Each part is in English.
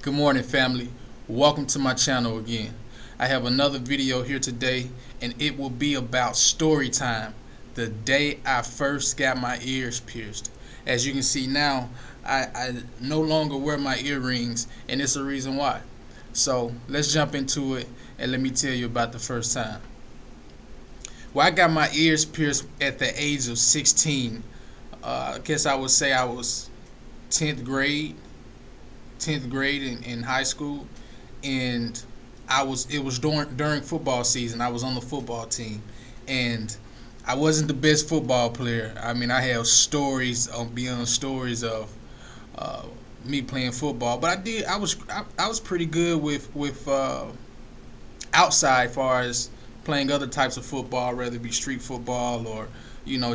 Good morning, family. Welcome to my channel again. I have another video here today, and it will be about story time. The day I first got my ears pierced. As you can see now, I no longer wear my earrings, and it's a reason why. So let's jump into it, and let me tell you about the first time. Well, I got my ears pierced at the age of 16. I guess I would say I was 10th grade. 10th grade in high school, and it was during football season. I was on the football team, and I wasn't the best football player. I mean, I have stories on beyond stories of me playing football, but I was pretty good with outside, far as playing other types of football, whether it be street football or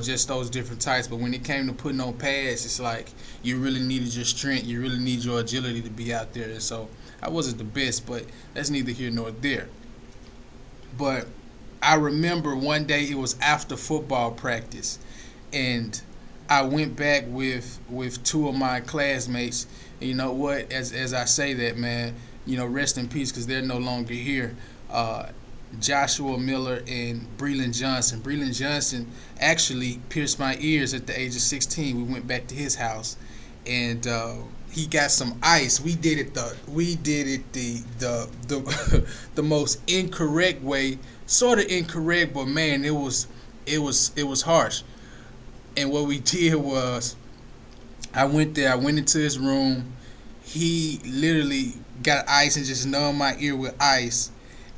just those different types. But when it came to putting on pads, it's like you really needed your strength, you really need your agility to be out there. And so I wasn't the best, but that's neither here nor there. But I remember one day, it was after football practice, and I went back with two of my classmates. And you know what? As I say that, man, rest in peace, because they're no longer here. Joshua Miller and Breland Johnson. Breland Johnson actually pierced my ears at the age of 16. We went back to his house, and he got some ice. We did it the the most incorrect way, sort of incorrect, but man, it was harsh. And what we did was, I went into his room. He literally got ice and just numbed my ear with ice,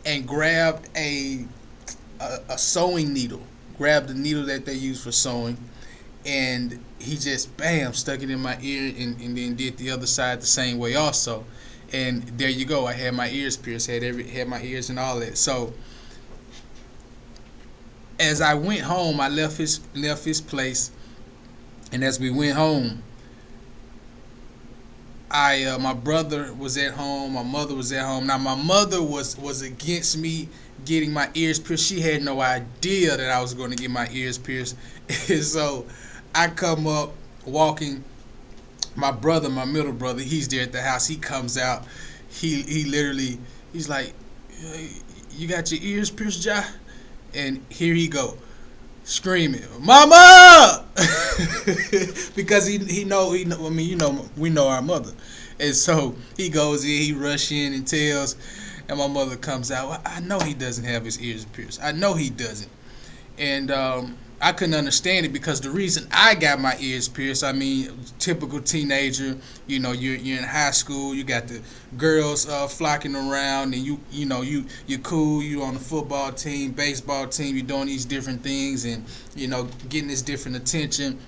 and grabbed a sewing needle, grabbed the needle that they use for sewing, and he just bam stuck it in my ear, and then did the other side the same way also. And there you go. I had my ears pierced, had my ears and all that. So as I went home, I left his place, and as we went home, my brother was at home, my mother was at home. Now my mother was against me getting my ears pierced. She had no idea that I was going to get my ears pierced. And so I come up walking. My brother, my middle brother, he's there at the house. He comes out. He's like, "Hey, you got your ears pierced, Ja?" And here he go, screaming, "Mama!" Because he know. I mean, we know our mother, and so he goes in, he rush in and tells, and my mother comes out. "Well, I know he doesn't have his ears pierced. I know he doesn't." And I couldn't understand it, because the reason I got my ears pierced, I mean, typical teenager, you're in high school, you got the girls flocking around, and you're cool, you on the football team, baseball team, you're doing these different things, and getting this different attention,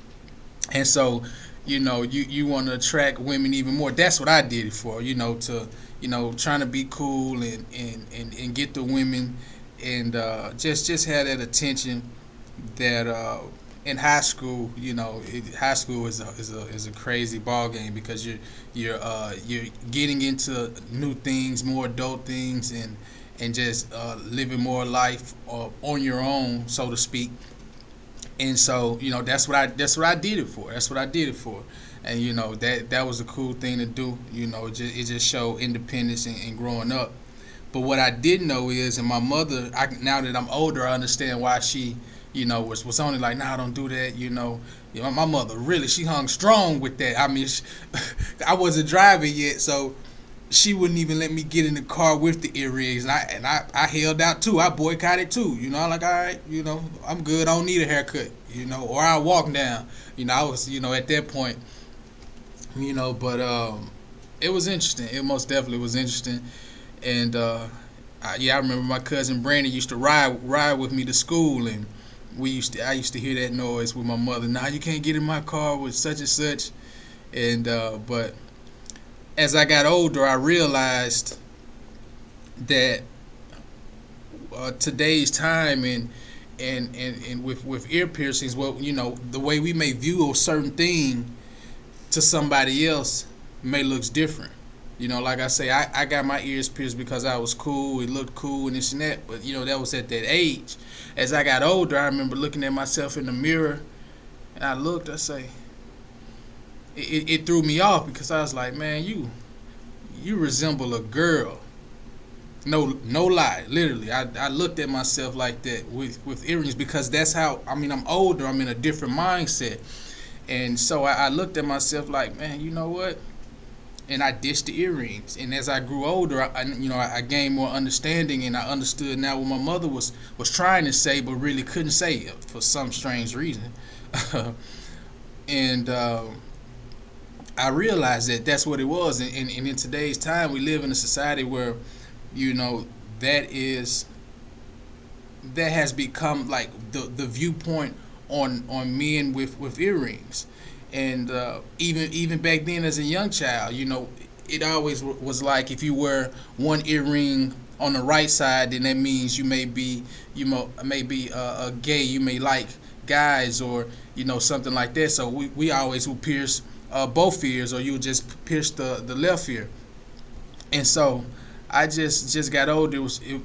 and so you want to attract women even more. That's what I did it for, trying to be cool and get the women, and just have that attention that in high school, high school is a crazy ball game, because you're getting into new things, more adult things, and just living more life on your own, so to speak. And so that's what I did it for. That's what I did it for. And that was a cool thing to do. It just showed independence and growing up. But what I didn't know is, and my mother, now that I'm older, I understand why she was only like, "Nah, don't do that." My mother really, she hung strong with that. I mean, I wasn't driving yet, so she wouldn't even let me get in the car with the earrings, and I held out too. I boycotted too. I'm like, all right, I'm good. I don't need a haircut, or I'll walk down. I was, at that point, but it was interesting. It most definitely was interesting, and I remember my cousin Brandon used to ride with me to school, and I used to hear that noise with my mother. "Nah, you can't get in my car with such and such." And but as I got older, I realized that today's time and with ear piercings, well, the way we may view a certain thing to somebody else may looks different. Like I say, I got my ears pierced because I was cool. It looked cool and this and that. But, that was at that age. As I got older, I remember looking at myself in the mirror, and I say, it threw me off, because I was like, man, you resemble a girl. No lie, literally. I looked at myself like that with earrings because that's how. I mean, I'm older. I'm in a different mindset, and so I looked at myself like, man, you know what? And I ditched the earrings. And as I grew older, I gained more understanding, and I understood now what my mother was trying to say, but really couldn't say it for some strange reason. and I realized that that's what it was. And in today's time, we live in a society where, you know, that is that has become like the viewpoint on men with earrings. And even back then as a young child, it always was like if you wear one earring on the right side, then that means you may be gay, you may like guys, or something like that. So we always would pierce both ears, or you would just pierce the left ear. And so I just got older.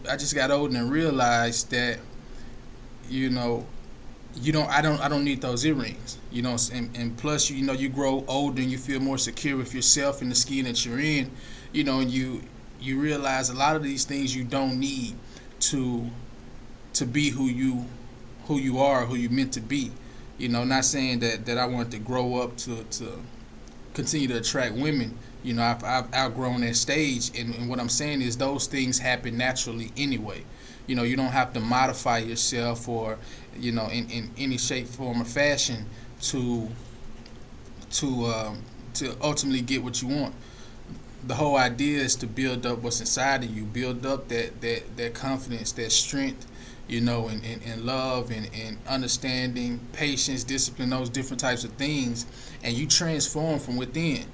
I just got older and realized that you know I don't need those earrings. And plus you grow older and you feel more secure with yourself and the skin that you're in. And you realize a lot of these things you don't need to be who you are, who you meant to be. Not saying that I want to grow up to continue to attract women. I've outgrown that stage, and what I'm saying is those things happen naturally anyway. You don't have to modify yourself, or in any shape, form, or fashion to ultimately get what you want. The whole idea is to build up what's inside of you, build up that confidence, that strength, and love, and understanding, patience, discipline, those different types of things, and you transform from within.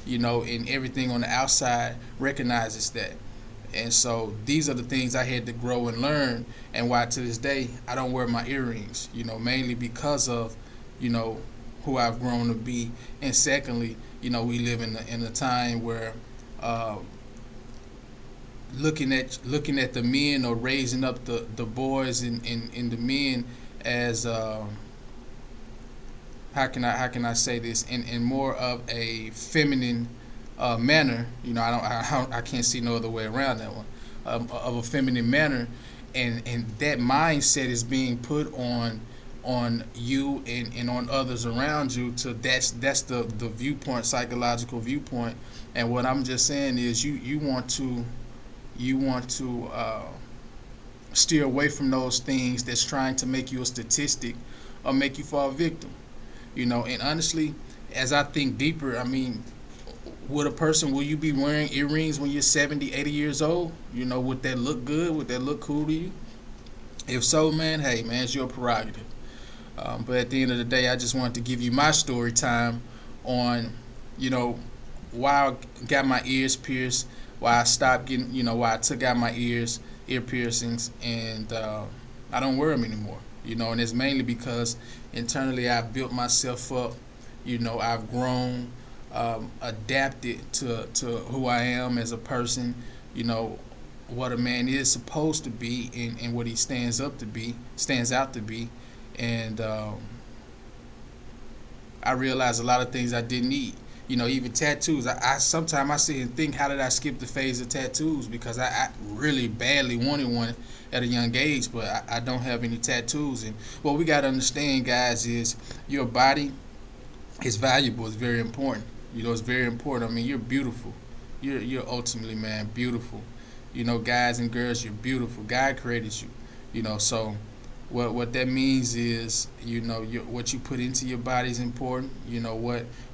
And everything on the outside recognizes that. And so these are the things I had to grow and learn, and why to this day I don't wear my earrings, mainly because of, who I've grown to be. And secondly, we live in a time where looking at the men, or raising up the boys and the men as how can I say this, in more of a feminine manner. I can't see no other way around that one, of a feminine manner, and that mindset is being put on you and on others around you. To that's the viewpoint, psychological viewpoint. And what I'm just saying is you want to steer away from those things that's trying to make you a statistic or make you fall victim. And honestly, as I think deeper, I mean, will you be wearing earrings when you're 70, 80 years old? Would that look good? Would that look cool to you? If so, man, hey, man, it's your prerogative. But at the end of the day, I just wanted to give you my story time on, why I got my ears pierced, why I stopped getting, why I took out my ear piercings, and I don't wear them anymore. And it's mainly because internally I've built myself up. I've grown, adapted to who I am as a person. What a man is supposed to be, and what he stands out to be. And I realized a lot of things I didn't need. Even tattoos. I sometimes I sit and think, how did I skip the phase of tattoos? Because I really badly wanted one at a young age, but I don't have any tattoos. And what we got to understand, guys, is your body is valuable. It's very important. It's very important. I mean, you're beautiful. You're ultimately, man, beautiful. Guys and girls, you're beautiful. God created you. So what that means is, what you put into your body is important.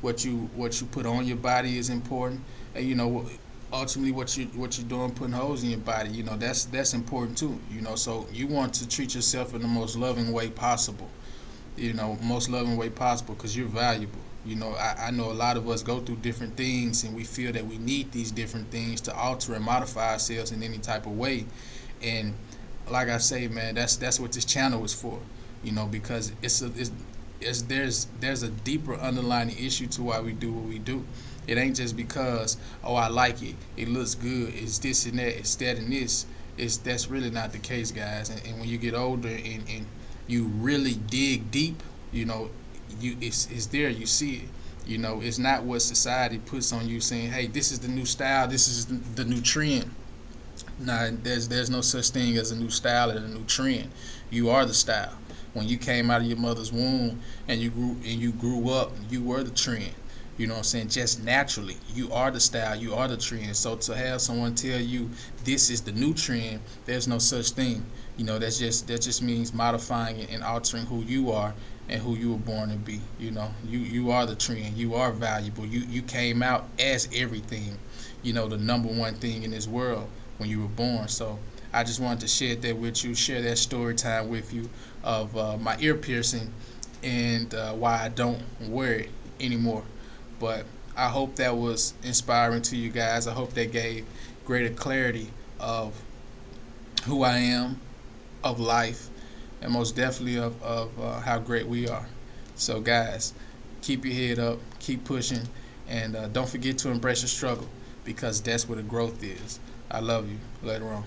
What you put on your body is important. And ultimately what you're doing, putting holes in your body, that's important too. So you want to treat yourself in the most loving way possible. Because you're valuable. I know a lot of us go through different things, and we feel that we need these different things to alter and modify ourselves in any type of way. And like I say, man, that's what this channel is for. Because there's a deeper underlying issue to why we do what we do. It ain't just because, I like it, it looks good, it's this and that, it's that and this. That's really not the case, guys. And when you get older and you really dig deep, it's there, you see it. You know, it's not what society puts on you saying, hey, this is the new style, this is the new trend. Nah, there's no such thing as a new style and a new trend. You are the style. When you came out of your mother's womb and you grew up, you were the trend. You know what I'm saying? Just naturally, you are the style, you are the trend. So to have someone tell you this is the new trend, there's no such thing. You know, that just means modifying and altering who you are and who you were born to be. You know, you are the trend. You are valuable. You came out as everything. You know, the number one thing in this world when you were born. So I just wanted to share that with you, share that story time with you of my ear piercing and why I don't wear it anymore. But I hope that was inspiring to you guys. I hope that gave greater clarity of who I am, of life, and most definitely of how great we are. So, guys, keep your head up, keep pushing, and don't forget to embrace your struggle because that's where the growth is. I love you. Later on.